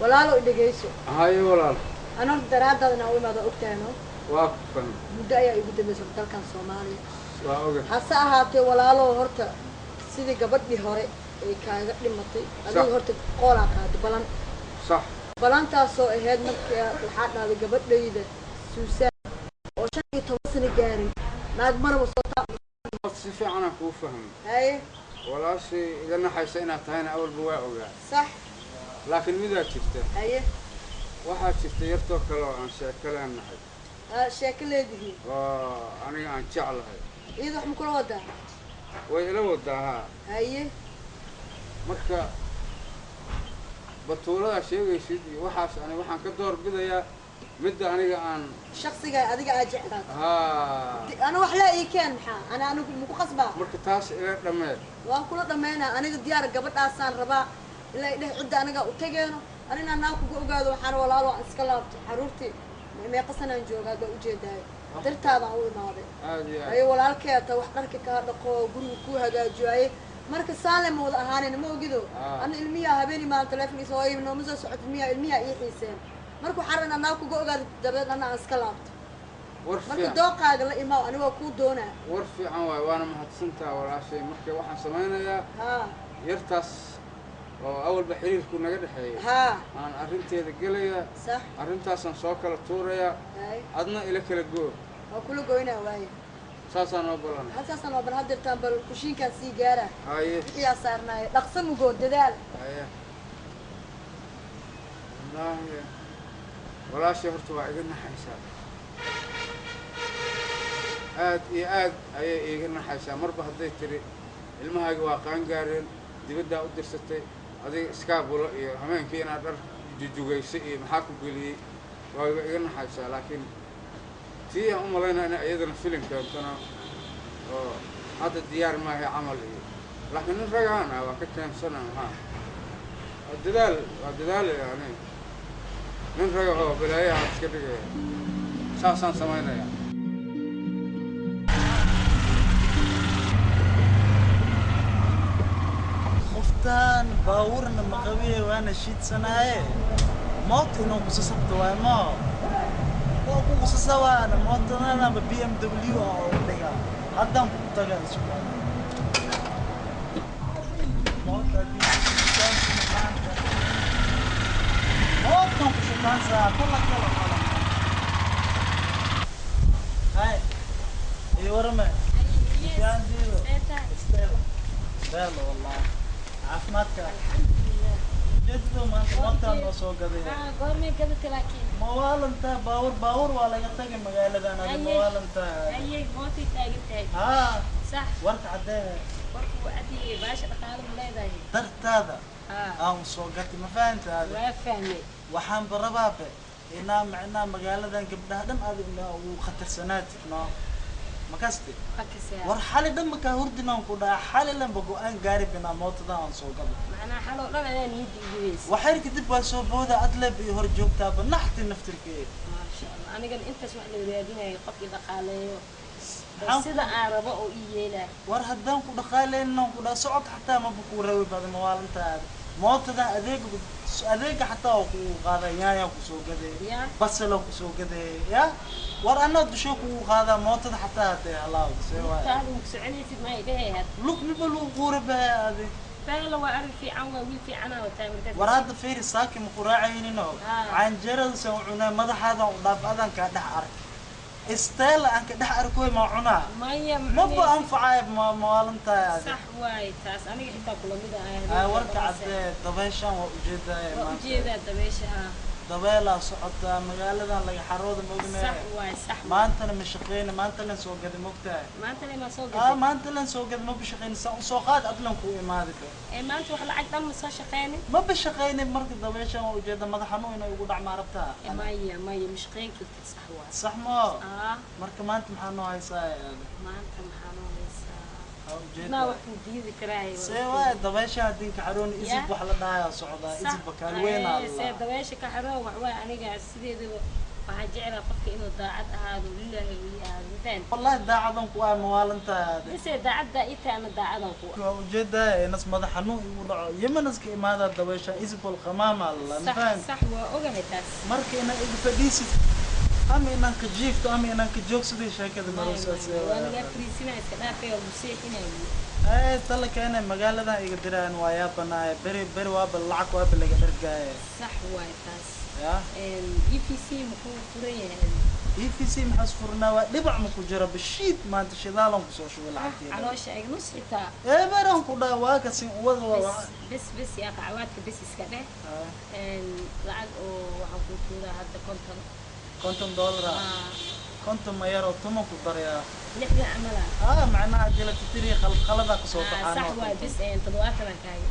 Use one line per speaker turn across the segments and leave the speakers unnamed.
ولا له دقيسو
هاي ولا
أنا دراد هذا ناوي ماذا أكتانو
واقفا
بداية يقدر مسافر كان سومالي
واوجه
هسا هاتي ولا له هرت سيدي قبضي هوري كان قبل مطي أنا هرت قولا كاد بلان
صح
بلان تاسو هاد مركي الحاد هذا قبضي ده سوسان وشان يتوصل جاري ما أدمر وصوتا
si fiican aan kuu fahmo
هاي
walaashii iga naxaysa inaad tahayna awalba waa ogaa
صح
laakiin midaa jirta
هاي
waxaa jirta yartoo kale oo aan sheekaleen nahay
شكل هذه
oo aniga aan jeclahay
إذا حنا كل وضع
way ila wadaa
هاي
marka batuulada sheegaysid iyo waxaas aniga waxaan ka door bidayaa midda aniga aan
شخصي قاعد أديك أجي
haa
أنا وحلا إيه كان أنا مو قصبة
marka taas iga dhammeed
waan kula dhameynaa aniga diyaar gabadhaasaan rabaa ilaa idhahay cidda aniga u tageeno anina naa kuga ogaado waxaan walaalo aan iska laabto xaruurtii meeqa sanaan joogaa baa ujeedaayo dartaadaan u imaaday
aad iyo aad
ayo walaalkeeta wax dharka kaa dhaqo guriga kuu hagaajiyo marka saalem wada ahaanayna ma ogido ana ilmiyaa habeeni maan teleefonkiisa hooyo nooma soo socota ilmiyaa ii xiiseen marka waxaan rabnaa naa kuga ogaado dabeed ana aan iska laabto marka dooqaaga la imaa aniga waa kuu doonaa
war fiican waay waana mahadsantaha walaashay marka waxaan samaynayaa yartaas oo awalba xiriirku naga dhexeeyay aan arrinteeda gelaya
sax
arrintaasaan soo kala tuurayaa adna ila kala goo
waa kula goynaa waaye
saasaan noo balan
halkaasaan oo bal hadirtaan bal kushiinkaan sii gaara
haye
wixiyaa saarnaaye dhaqso mugoo dadaal
haye wallaahi walaashay horta waa iga naxaysaa aad iyo aad ayay iiga naxaysaa marba hadday tiri ilmahayga waa qaan gaareen dibaddaa u dirsatay adiga iskaabulo iyo hameenkii inaad dhar jujugaysay iyo maxaa ku geliyey waa iga naxaysaa laakiin tii aan u malaynaa inay iyadana filim keentana oo hadda diyaar maahay camal iyo laakiin nin ragaan ah waa ka keensana maxaa waa dadaal yani nin raga oo balaayaha iska dhigaya saasaan samaynayaa
قفتان باورنا مقوية وانا شيت سناي موت انو قصصبت واي ما وكو قصصوا انا موت انا بي ام دبليو او دغا هدام تغا سبحان موت دي موت كان قصصان سا كل هاي اي ورمه كان ديرو استيلا بيرلو والله عافماتك الحمد لله جدو ما انت نوصو قضيه
قومي قبلت لكن
موال انت باور ولا يطقي مقالة انا موال انت
اي موتي تاقتك
ها
صح
ورك عديه
ورك وعدي باشا دخال مليداي
درت هذا اه سوقتي ما فهمت هذا
ما فهمي
وحان بربابه إنا معنا مقالة قبلها دم هذا وخطر سنات انه مكاستي ورحالي دمك هردنا وكذا حالي لما بقول أنا قارب بنا موت ذا عن سوق قبل.
معنا حلو لا أنا يدي جويس.
وحيرك تبغى سوق هذا أطلب يهرجوك تابا نحتي نفتر فيه.
ما شاء الله أنا قال أنت شو اللي بيدينا يقف إذا قاليه. بس إذا عربة أو إيه لا.
ورهدان كذا قالين إنه كذا صعد حتى ما بكون روي بعد موال أنت موت ذا أذيك حتى وقاذا يا وسوق كذا. بس لو سوق كذا يا. وأنا دشوك وهذا موت حتى هذا الله سوى.
تعالوا مسعني في ما يبيه.
لوك نبلو غورب هذه.
فعلا وأعرف في عنا ويل في عنا وتعمل كذا.
وراد فير ساكن مقراعين إنه عن جرد سوعنا ماذا هذا وضاف هذا كده عرق. استيل أنك ده عرقوي معنا. ما بأنفع موالنتا.
صح وايد تاس أنا حتى كل مدة.
ورك عد دبيشة
وجيدة دبيشة.
دبيلا صعدة مقالة لقى حرود موجنا.
صح واي صح.
ما أنت لما شقين ما أنت لين سوق قد مقتى.
ما أنت لين سوق
قد. ما أنت لين سوق قد ما بشقين سوقات أطلع كوي ما ذيك.
ما أنت وحلا عقد ما صار شقيني.
ما بشقين مرك دبيشة وجيدة ما ضحنوا إنه يقول عم عرفتها.
ما هي مش قين كنت صح واي.
صح ما. مرك ما أنت محنوا هاي ساي.
ما أنت محنوا هاي ساي.
ما
وقت جديد كراهي.
سوى دبيشة دين كحرون إزب وحلا دايا صعدة إزب كالوين الله.
دبيشة كحرون وحوا أنا قاعد سيدي waxaan jeclaa qofka inuu daacad ahaado lillahi weli ahaado mafahant
والله داعدن كوا موالنتا
bise daacadda ita ana daacadan ku
وجدا ناس مدح حنو يقولوا يمنس كإمادة دويشة إسبول قمامة الله
sax
فاهم
sax waa ogahay taas
marka ina iga fadhiisid ama inaan ka jiifto ama inaan ka joogsaday sheekada marosaas
waa laga fariisinaa iska dhaafay oo buseexinaya
ay tala keena magaalada iga diraan waa yaabanaay beri waaba lacag waaba laga dhargaay
sax waay taas
ya
EPC muxuu furan yahay
EPC maxaa furnaa waa dhibac ma ku jira bishiid maanta shidaalan ku soo shubay lacagteeda
caloosha ay nus xitaa
baran ku dhaa waa ka sin wada waa
bes yaa qacawaadka bes iska dheh lacag oo waxaan ku tuuraa hadda $50 كنت ما يرى تمام كبريا. لحظة عملها.
معناها جلت تري خلطة كسوة طحنا.
صح بس تضوات أنا كاي.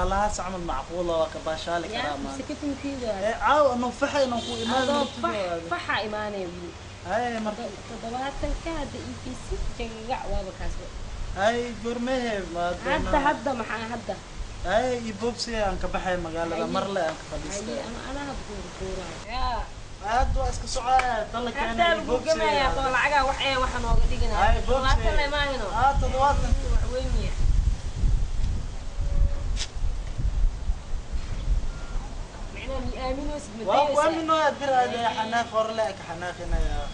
لها سعمل معقولة وكباشالي كرامة.
سكتوا كذا.
عاو إنه فحى إنه كو إيمان.
فحى إيماني.
مر.
تضوات كهذا EPC جنجع وابكاسو.
جرمه ما.
هدا محا هدا.
يبوبسي أنك بحي مقالة مرة أنك فلست.
أنا هبور كورة. يا.
هادو اسك سعاد طلع كان
البوكس يا طول عقا وحي waxa nooga dhigana
هاي بوكس
la imaanino
تضوات
وينيا معنا امينو اسمه
وامنو ادري هذا حناخ ور لك حناخنا يا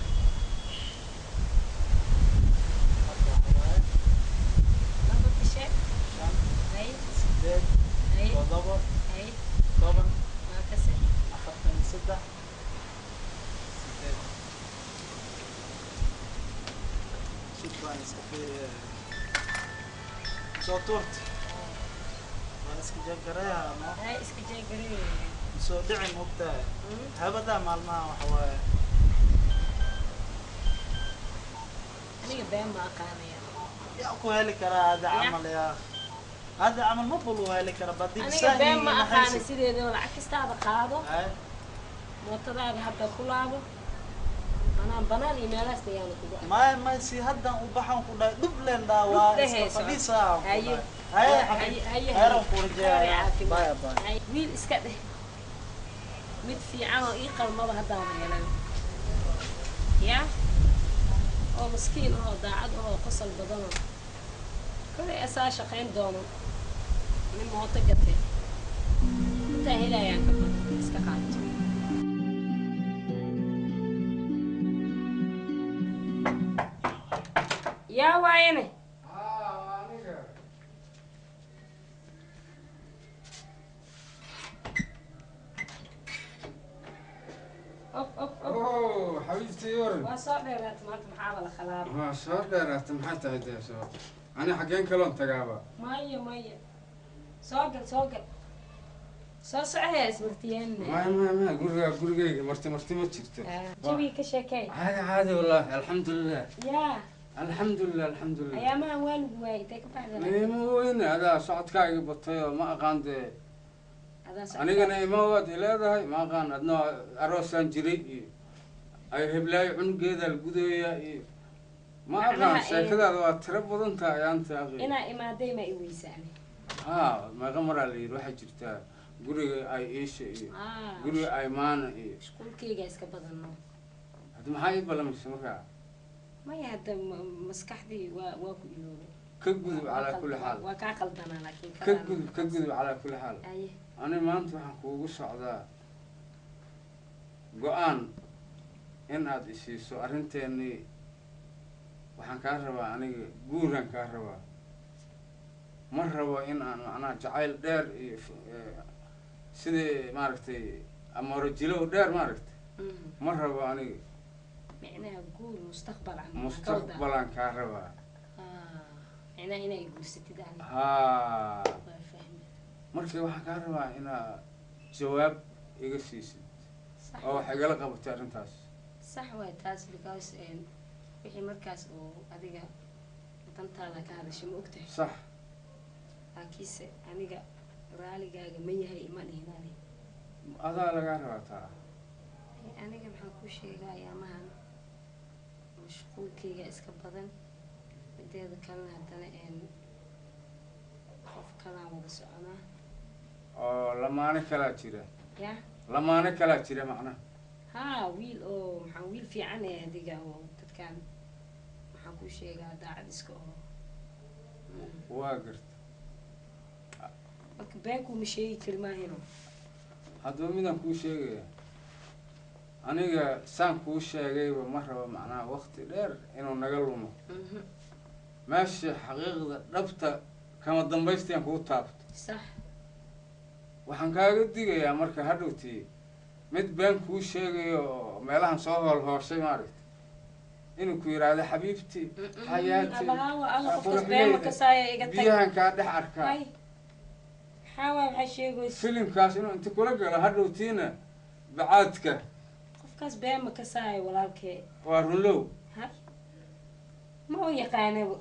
ضبط الشيء هاي
سداد
هاي
وضبط
هاي
طبعا
ما كسر
اخذت من سده صوتورت اسك جاكريا ما
هاي اسك جاكريا
سو دعي مبتا هبدا مالما وحواي
انا بين ما قانيا
يا اكو هلي كرا هذا عمل يا هذا عمل مفلو هلي كرا بدي
انا بين ما قاني سيدي ولا عكستا قادو
هاي
موتدا هدا كلاabo أنا بناني مالست يعني كده.
ما يصير هدا وبحن كده دبلن دا وفليسا.
هاي
هاي رفورجا. باي.
هاي ويل إسكده. مد في عام إيقال ما بهدا ولا يا. أو مسكين أو داعد أو قصل بدنه. كل أساس شقين دونه. من موتقته. انتهي لا يعني كمان إسكاقات. يا وينه
اوه حبيبتي يورن
وصار ديرات مالت محاولة خلاص
ما صار ديرات محيت هيدا سو انا حقين كلون تقابا
مية سوقل soo socday isbartiyeen
ما guriga marti ma jirto
jawi ka sheekay
caadi wallahi alxamdulillah
yaa
alxamdulillah
ayaamaha waan waayay tay ka baxday
ma weyn hada socodkaaga batay ma aqaande anigana ima waad leedahay ma aqaan adna aroosan jiray ay heblaay cunugeeda la gudooya ma aqaan sheekadaada waa tiro badan tahay aanta aqi
ina imaaday ma i weysaanay
ma qamara leeyahay waxa jirtaa guriga ay eesha iyo guriga ay maana iyo
iskuulkayga iska badano
hadda maxaa ii ballameysa markaa
maya hadda maskaxdii waa ku iloobay
ka gudub calaa kulli xaal
waa kaa qaldanaa laakiin
ka gudub calaa kulli xaal ani maanta waxaan kuugu socdaa go-aan in aad isiiso arrinteennii waxaan kaa rabaa aniga guuraan kaa rabaa ma rabo in aan macnaha jacayl dheer iyo sidii maaragtay amoorajilo dheer maaragtay ma rabo aniga
micnaha guur
mustaqbalaan kaa rabaa
micnaha inay guursatid
marka waxaan kaa rabaa inaa jawaab iga siisid oo wax igala qabatay arrintaas
sax waay taas because wixii markaas oo adiga dantaada ka hadashay ma ogtahay
sax
laakiinse aniga raaligaaga ma yahay ima dhihinani
adaa lagaa rabaa taa
aniga maxaan ku sheegaa ayaamahan mashquulkayga iska badan mideeda kalena haddana qof kalaan wada soconaa
oo lamaane kalaa jira
ya
lamaane kalaa jira macnaha
ha ها ويل أو محن ويل في عنه هديك أو تتكلم محن كل شيء قاعد عدسك أو
واقرت
marka beenku ma sheegi kari maahino
haddaba midaan kuu sheegaya aniga saan kuu sheegayba ma raba macnaha waqti dheer inuu naga lumo meesha xaqiiqda dhabta kama dambaystayaan kuu taabto
sax
waxaan kaaga digayaa marka hadhowtii mid been kuu sheegayo oo meelahan soo hoolhooshay maaragta inuu ku yidhaahdo xabiibtii xayaati biyahan kaa dhex arkaa filimkaas inuu inta kula galo hadhowtiina bacaadka
qofkaas been ma kasaayo walaalkee
waa runlow
ma u yaqaanaba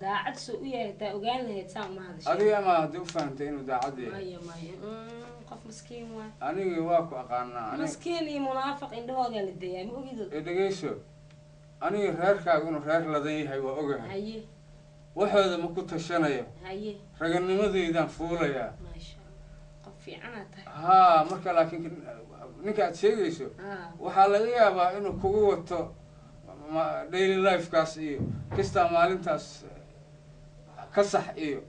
daacad soo u yahay taa ogaan lahayd saan uma hadashay
adiga ama haddii u fahantay inuu daacad yahay
maya qof maskiin waay
anigii waa ku aqaanaa
maskiin iyo munaafiq indhahooda la dayaa ma ogido
dhegeyso aniga reerkaaga inuu reer ladan yahay waa ogahay
haye
waxooda ma ku tashanayo
haye
raganimadeydaan fuulayaa
maasha Allah qof fiicanaa tahay
haa marka laakiin ninka aad sheegayso waxaa laga yaabaa inuu kugu wato daily lifekaas iyo kistaa maalintaas ka sax iyo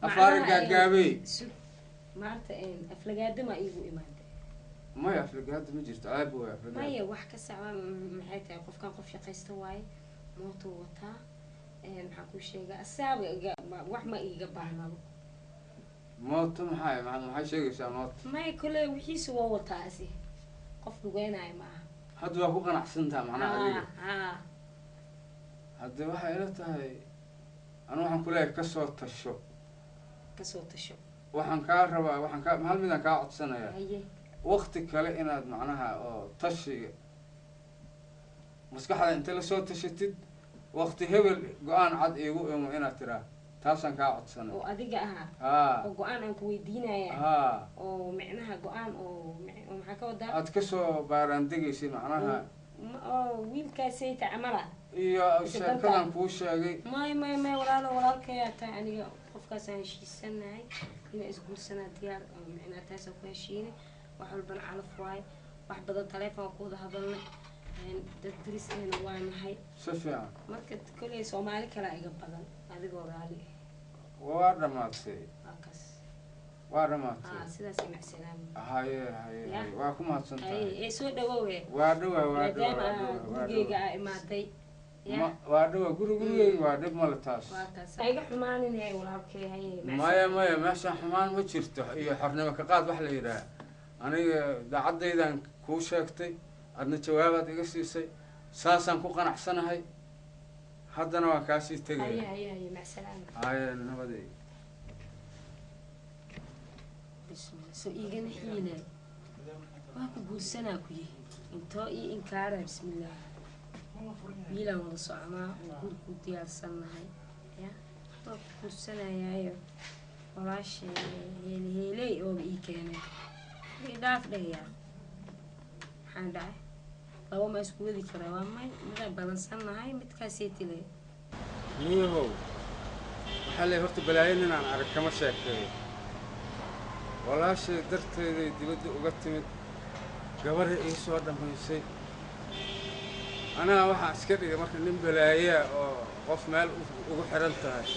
afaari gaagaabey
maanta aflagaada ma iigu imaantay
maya aflagaada ma jirto aaba way aflagaada
maya wax ka saca maxay tahay qofkan qof shaqaysta waaye mootuu wataa maxaan ku sheegaa asaaba wax ma iiga baahnaba
mooto maxay sheegaysaa mooto
maya kole wixiisa waa wataa asi qof lugeynayo ma aha
hadda waa ku qanacsantaha macnaha adiga hadda waxay ila tahay anu waxaan kuleeyahay kasoo tasho waxaan kaa rabaa hal midaan kaa codsanayaa waqti kale inaad macnaha oo tashiga maskaxda inta lasoo tashatid waqti hebel go-aan cad iigu imo inaad tiraa taasaan kaa codsanay
oo adiga
haa
oo go-aan aan ku weydiinaya
haa
oo micnaha go-aan oo maxaa ka wadaa
aad kasoo baaraandegaysid macnaha
oo wiilkaasayta camala
iyo sheekadan kuu sheegay
may walaalkayaa tahay aniga qofkaasaan heshiisanahay inaa isguursanaa diyaar micnaha taasaan ku heshiinay wax walbana calaf waaye wax badan taleefon ku wada hadalnay dad daris ahna waa nahay
si fiican
marka koley soomaali kalaa iga badan adigoo raali
waa dhamaatay waa dhamaatay
sidaas macsalaam
haye waa ku mahadsantahay
soo dhawoowe
waa dhawaa
gurigeyga aa imaaday
waa dhawaa gurigeyga waa dhib male taas
iga xumaaninay walaalkay haye
maya meeshaan xumaan ma jirto iyo xornimo ka qaad wax la yidhaah aniga daacadaydan kuu sheegtay adna jawaabaad iga siisay saasaan ku qanacsanahay haddana waan kaasii tegaya haye nabaday
soo iigana xiile waa ku guursanaa ku yihi intoo ii inkaara bismillaah wiilaan wada soconaa oo guurkuu diyaarsannahay ya waa ku guursanayaayo walaashay heeley ooba ii keenay dhaaf dhahayaa maxaan dhacay laba ma isku wadi karaa waa may midaan balansannahay midkaasii tilay
niyahow waxaa leeyahay horta balaayo ninaan arag kama sheekeeyo walaashay darteeday dibadda uga timid gabarha ii soo dhammaysay anaga waxaan iska dhigay marka nin balaayaa oo qof meel ugu xiran tahay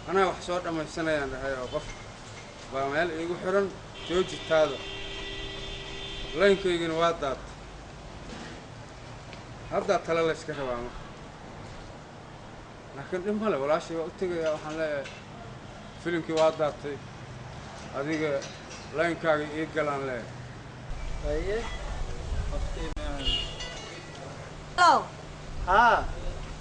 anaga wax soo dhammaysanayaan dhahay oo qof baa meel iigu xiran joojitaada laynkaygina waa daatay haddaa tale la yska rabaa marka laakiin dhib male walaashay waa u tegayaa waxaan leeyahay filimkii waa daatay adiga laynkaaga ii galaan leeyahay
Hello.
ها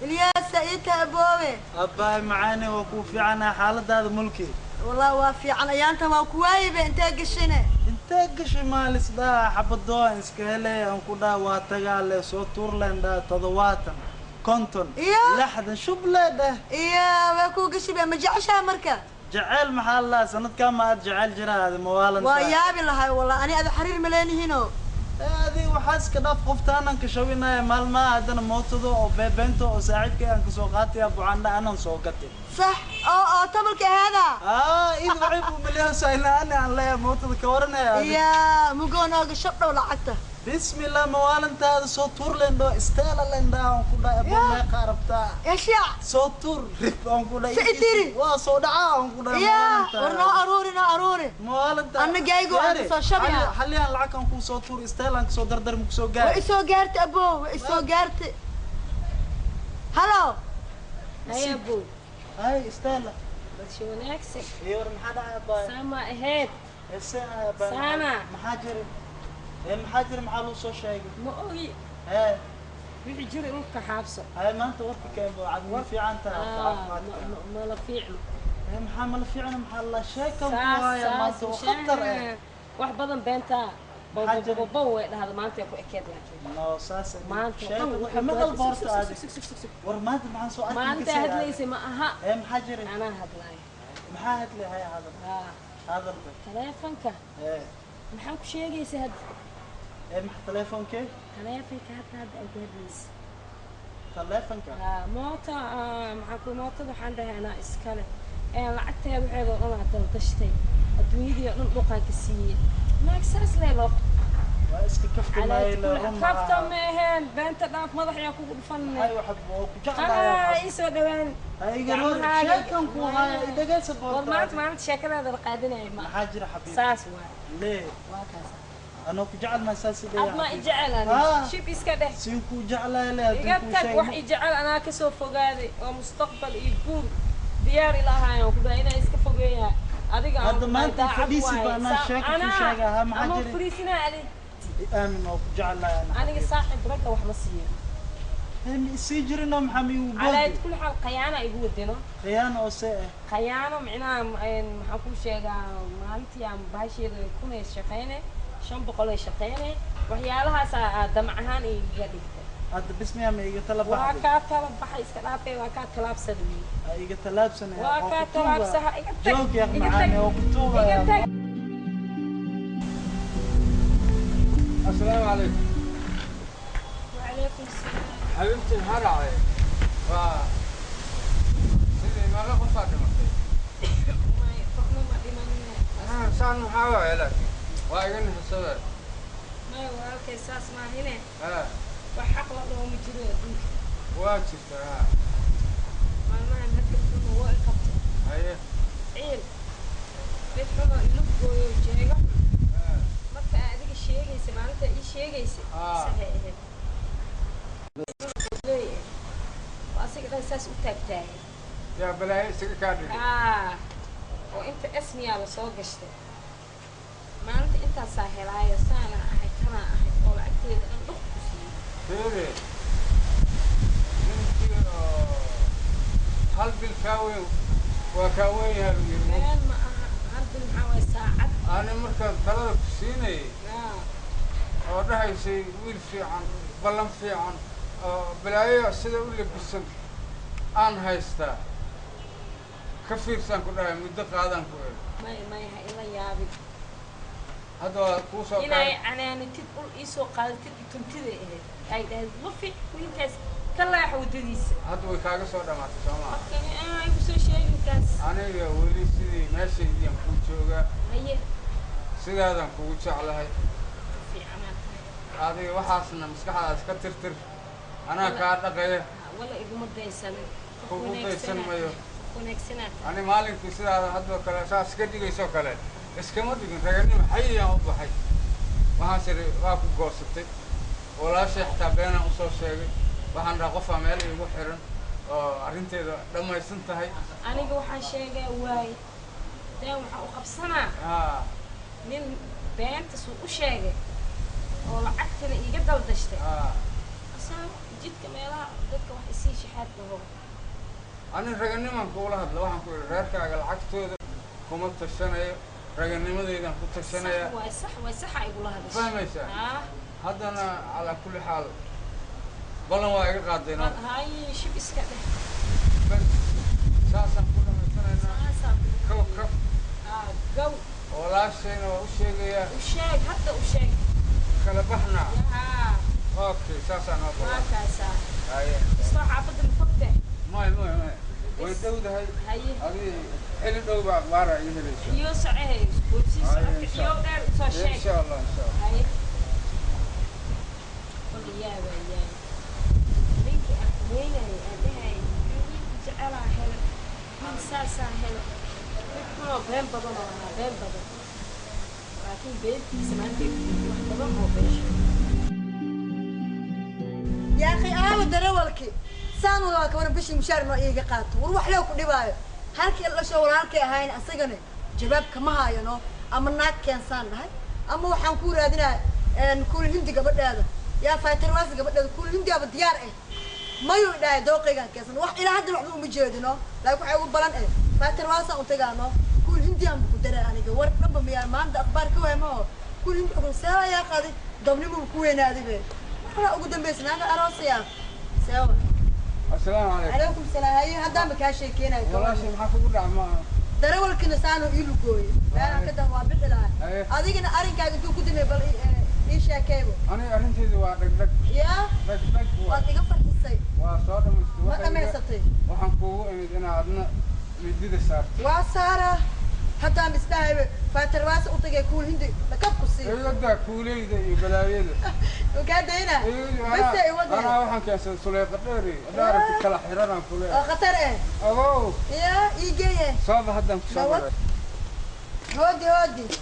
إلياس إنت أبوه
أباي معاني وكوفي عنها حالة هذا ملكي
والله وافي عن أيانتا ما كوايبة أنت قشنة
انت قش مالس دا حب الدواء انسكهلي انكو دا واتقالي صوتور لين دا تضواتا كونتون
إياه
لحدا شو بلا ده
إياه وكو قشبة ما جعشها مركة
جعل محل سند كان ما جعل جرا هذا موالن
ويابي الله والله أنا هذا حرير ملاني هنا
هذه وحاس كده قفت أنا كشوينا مال ما عندنا موتو أو بنتو أو ساعد كأن كسوقاتي أبو عنا أنا سوقتي
صح طبلك هذا
إذا عيبوا مليون ساينا أنا عن لا موتو كورنا
يا مقونا قشطة ولا عته
بسم الله موالن تا صوتور لندو استالا لندا أن كودا أبو ما قاربتا
يا شيع
صوتور أن كودا
سيديري
وصودا أن كودا
يا ورنا أروري
موالن تا
أنا جايجو أنا صار شبيه
حاليا العك أن كو صوتور استالا أن كسو دردر مكسو جار
وإسو جارت أبو وإسو جارت هلو
هيا أبو
هاي استالا
بس شو ناكسك
يور محدا يا باي
سما إهد
السنة يا باي
سنة
محاجر محاجر محلو سو شيء
ما أوي
هاي
وحي جري روك حابسه
هاي ما أنت وقتك كيف عاد في عنتا
ما لا فيعله
هي محمل في عنا محل شيء كم
ساس
ما
ساس
أنت خطر
wax badan beenta
Maxaa
bobo way dhahda maanta ku ekeed laakiin
no ساس
maanta
شيء ما قلب هرت هذا ورمات مع سؤال
maanta hadlaysa ma aha
هي محاجر
anaa hadlaay
محاهد لي هاي هذا هذا البيت
taleefanka
ايه
maxaa ku sheegaysa had
ايه مح تليفون كيف
taleefanka hadda ay hadlaysa
تليفون كيف
moota maxaa ku mootada waxaan dhahay anaa iskale lacagteeda waxeeda oo dhan aad dashtay adduunyadii oo dhan dhuqanka siiyey maag saas leelo
واسك كفت ما يلا
كفته مهن بنت داف مدح يا كوكو دفن
هاي وحب وكجعل
ايسو دوان
هاي قالوا شيكم كو هاي دقه سبورت
ورمات ما عملت شكلها هذا القادنه ما
محاجر حبيبي
ساس واي
ليه
وكذا
انا كجعل ما اساس ليه
ما اجعل انا شي بيسكا ده
سينكو جعل له
يقتك wax ijecel anaa ka soo fogaaday oo mustaqbal iyo guur diyaar ilaahay ku dhaayna iska fogeeyaa adiga
hadda maanta fadhiisi baana sheeko ku sheegaha maxaa
jiray fadhiisina ali
aamin oo ku jecel lahayn
aniga saaxib ragga wax ma siiyo
هم سيجرنا محمي وبود
على كل حال خيانة يقول دينه
خيانة وساء
خيانة معناها محكو شيء مالتي عم باشي يكون الشقينة شن بقول الشقينة وحيالها دمعهان يجدي
هذا بسمي عم يجي طلب واحد
وكا طلب بحي سكلابي وكا طلب سدوي
يجي طلب سنة
وكا طلب سها
جوك يا معاني وكتوبة
السلام عليكم.
وعليكم السلام.
حبيبتي هرعي سيدي ما لا قصاد مرتي
ما يفهموا ما بيمانين
سان محاوى لكن واجن السبب
ما يوالك اساس ما هنا
ها
وحق الله مجرو ادوك
واجد
ما هنكتب هو القبط
هي
عيل بيفهموا يلقوا جيغا marka adiga sheegaysa maalinta ii sheegaysa saxeehe asiga dhan saas u taagtaay
يا بلاي سكادي
oo inta asmiya la soo gashtay maalinta inta saahelaayo saana ahay kana ahay oo lacagteeda dhan dhuq ku siiyay
فيري انتي هل بالكاوي وكاوي
meel ma aha hadda maxaa waay saacad
أنا مركز ثلاثة سنين oo dhahaysay wiil fiican ballan fiican oo balaayo sida u labisan aan haystaa ka fiirsan ku dhahay muddo qaadan ku
may ha ila yaabin
hadda waa kuu soo
inay canaanatid ul ii soo qaadatid tuntida ahayd ay dhahayd lufi wiilkaas ka laax waddadiisa
hadda way kaaga soo dhamaatay soo maa
ay ku soo sheeginkaas
aniga weli sidii meeshaydiyaan kuu joogaa
haye
sidaadaan kugu jeclahay
fiicanaa
adiga waxaasna maskaxdaas ka tirtir anaa kaa dhaqaya
wala iguma daysanin
kugu daysan mayo
wanaagsanaa
ani maalinkii sidaada haddoo kale saas ka dhigaysoo kale iskama dhigin raganimo xayiyaan u baxay waxaan siri waa ku goosatay walaashay xataa beenaan usoo sheegay waxaan dhaha qofaa meel iigu xiran oo arrinteeda dhammaysan tahay
aniga waxaan sheegaa waaye daan waxaa u qabsanaa nin beentasuu u sheegay oo lacagtana iiga daldashtay asaa jidka meelaha dadka wax isii shaxaad laho
ani raganimaan kuula hadla waxaan ku idhi reerkaaga lacagtooda kuma tashanayo raganimadeydaan ku tashanaya
way saxa igula hadashay
fahmaysaa haddana calaa kulli xaal ballan waa iga qaadayna
haye shib iska dheh
bas saasaan ku dhamaysanaynaa kow kaf
gow
walaashayna waa u sheegayaa
u sheeg hadda u sheeg
kala baxna
ها
okay saasaan oo
ما كاسا
haye
صح عبد المفتح
may way dhowdahay
هاي
adi xilli dhow baa akhbaara iga helaysa
يو صعيد وتسي يو دير سو شيء
insha allah
هاي قل يا يا بنتي أكمل هاي جعلها هلا من ساسا هلا بكرة بين بدن لكن بنتي سمعت بدن هو بيش
يا أخي أنا دروالك سانو لا كمان بيش مشار ما إيه قات وروح له كل باي هالك الله شو هالك هاين أصيغني جباب كما هاي نو أما ناك كان سان هاي أما وحن كور هذينا إن كل هندي قبل هذا يا فاتر واس قبل هذا كل هندي أبد ديار إيه ما يوداي دوقي كان كيسن واحد إلى هذا الوقت مجهدنا لا يكون عيوب بلان إيه فاتر واس أو تجانو كل هندي أم بقدر أنا جوار نبى مياه ما عند أخبار كوي ما كل هندي أقول سوا يا قاضي ضمني مو كوي نادي به أنا أقول بس أنا أراسي يا سوا
assalaamu calaykum
عليكم السلام هاي هذا مكان شيء كنا
walaashay maxaa kugu dhacmaa
دروال كنا سانو يلو كوي لا كده هو بيطلع أديكنا أرين كذا تو كده بل إيش يا كيبو
aniga arrinteedu waa dhagdhag
يا
dhagdhag
وأتيجا فرحسي
waa soo
ما
dhamaystay
تمسطي
waxaan kuugu imid inaad adna midida saartay
وسارة حتى مستعب فاترواس أطيجا كول هندي لكب قصي
iyadaa kuuleyda iyo balaayada
وكذا هنا بس
anaa
يودي
waxaan keensaday suleeqa dheeri daarabti kala xiranaan ku leeyahay
خطر إيه
agow
يا يجي
sooba haddaan ku soo maray
هودي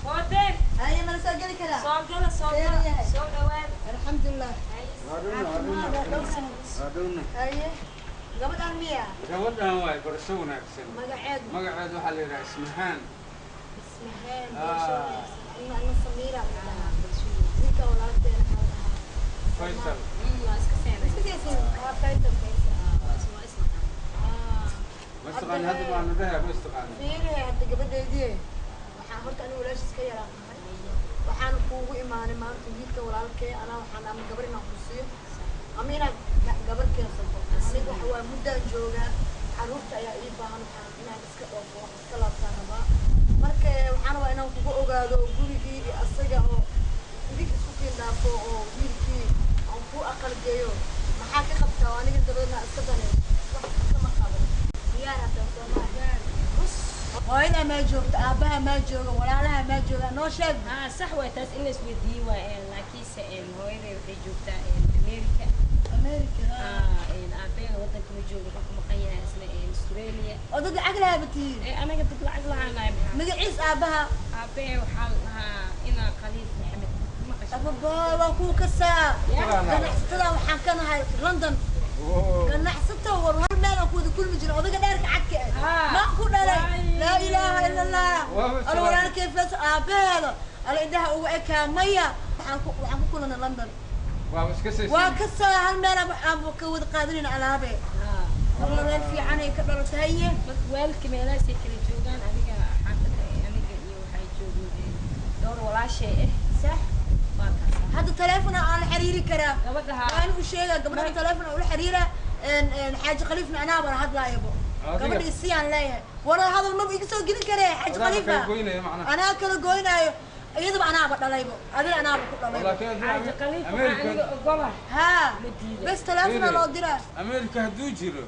هودين
هاي ما نسأل كذا
صوغلا صوغلا
الحمد لله
waa dhowna
هاي قبل أمية
gabadhan waay barasho wanaagsan
مقعد
magaceed waxaa la yidhaha ismahaan
اسمهان
آه.
أنا سميرة زيك ولا تين
faysal ma istaqaani hadda baanu dhahay ma istaqaani
fiiri hadda gabadheedii waxaan horta anigu walaasha iska yaraa waxaan kuugu imaanay maanta wiilka walaalkee anaa waxaan ama gabar inaan ku siiyo ama inaad gabar keensato aniga waxa waa muddaan joogaa caruurta ayaa ii baahan waxaan inaan iska dhoofo wax iska laabtaan rabaa marka waxaan rabaa inaan kugu ogaado gurigii iyo asaga oo idinka isku kiin dhaafo oo wiilkii aan ku aqal geeyo maxaa ka qabtaa oo aniga dabadeedna iska danay wax kama qabo diyaar hataa soomaa hooyada ma joogto aabaha ma joogo walaalaha ma jooga noo sheeg
ها صح وتاس إن سويدي لكن سئل هو إذا يجوبتا أمريكا
america
إن أبين وطن كم يجوب حكم قيا اسمه أستراليا
odaga caglaha batiin
أنا قلت لك عقلها أنا بها
magaciis aabaha
أبين وحالها إن خليل محمد ما قش
ababa waa kuu kasaa ganacsatada waxaan ka nahay london ganacsato war hal meel aan ku wada kulmi jiro odaga dheerka cadka ah ma ku dhalay laa ilaaha ila allah ala walaalkay fas aabaheeda ala indhaha ugu ekaa maya waxaan ku kulanay london
waaba iska sii
waa kasaa hal meel aan ka wada qaadanayna alaabe والله مال في عني كبر تهيه
والك ميلاس يكلي جوجان أنيق حتى أنيق يو هاي جوجين دور ولا شيء صح ما كان
هذا تلفون على حريري كرا
قبلها
أنا وشيء قبل تلفون على حريرة إن حاج خليفنا أنا برا هذا لا يبو قبل السيان لا ولا هذا ما بيقصوا جد كره حاج خليفة أنا أكل قوينا يذب أنا بدل لا يبو هذا أنا بدل لا يبو
حاج خليفة أنيق قبله
ها بس تلفون على درا
أمريكا هدو جيرو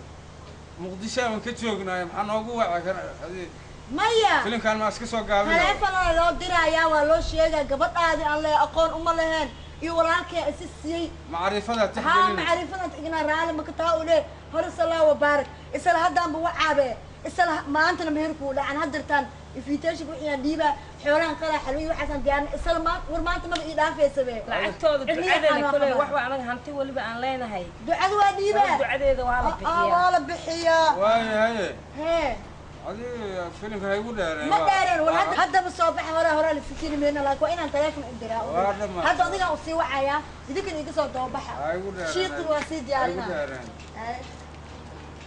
مقدشة من كتشوقنا محن أقوى هذه
مايا
فيلم كان ماسك سو قابل
تلفون على درا يا والله شيء قبل هذه الله أقول أم لهن يوراك أساسي
معرفة تحديد
ها معرفة تجينا رالي ما كتاولي هرس الله وبارك إسال هذا بوعابه إسال ما أنت نمهركوا لعن هدرتان في تشبه إلى ديبة حوالين قلا حلوي وحسن ديان إسال ما ورما أنت ما بإضافة يسوي
لعتود دعاء كله وحوى أنا هنتي واللي بقى لنا هاي
دعاء وديبة
دعاء ذا ولا بحياة
ولا بحياة
واي
هي
هذه فيلم هاي ولا
ما دارين ولا هذا بالصباح ورا اللي فيكين مننا لاك وين أنت لكن الدراء هذا أضيق أصي وعيا يدك إني قصة ضبحة شيط وسيد يارنا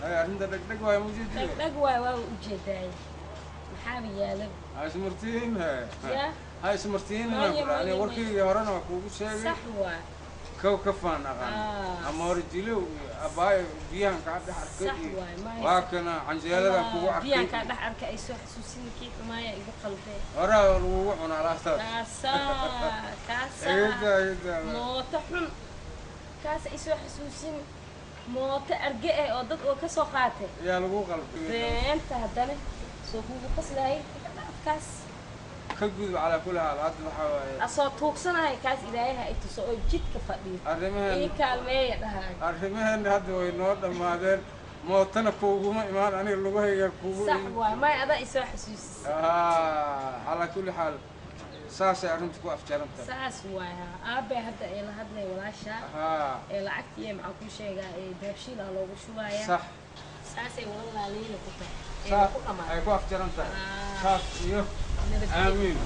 هاي عندنا دق واي موجود
دق واي وجداي محامي يا لب
هاي سمرتين
يا
هاي سمرتين يعني وركي هرانا وكوكو شيء
صح هو
كوكفان أغاني أما رجلي أباي بيان قاعد حركتي واكنا عن زيادة كوكو حركتي
بيان قاعد حركة أي سو حسوسين كيف ما يبقى قلبي
ورا الوقوع على أساس
كاسا mooto xun kaas isoo xasuusin mooto arge ah oo dad oo ka soo qaatay
yaa lagu qalbiyay
beenta haddana soo kugu qaslaayay kaas
ka gudub calaa kulli haal hadda waxaa waaye
asoo tuugsanahay kaas ilaayaha ay tuso oo jidka fadhiyo ii kaalmeeya dhahay
arrimaheena hadda way noo dhammaadeen mootana kuuguma imaan aniga lugahayga kuugu
sax waay may adaa isoo xasuusis
calaa kulli xaal saasay arrinta ku afjarantahay
saas waay aabe hadda ee la hadlay walaasha ee lacagtiiya maxaan kuu sheegaa ee daabshiila loogu shubaaya
sax
saasay walaaliina ku tahay
saas ay ku afjarantahay saas iyo aamiin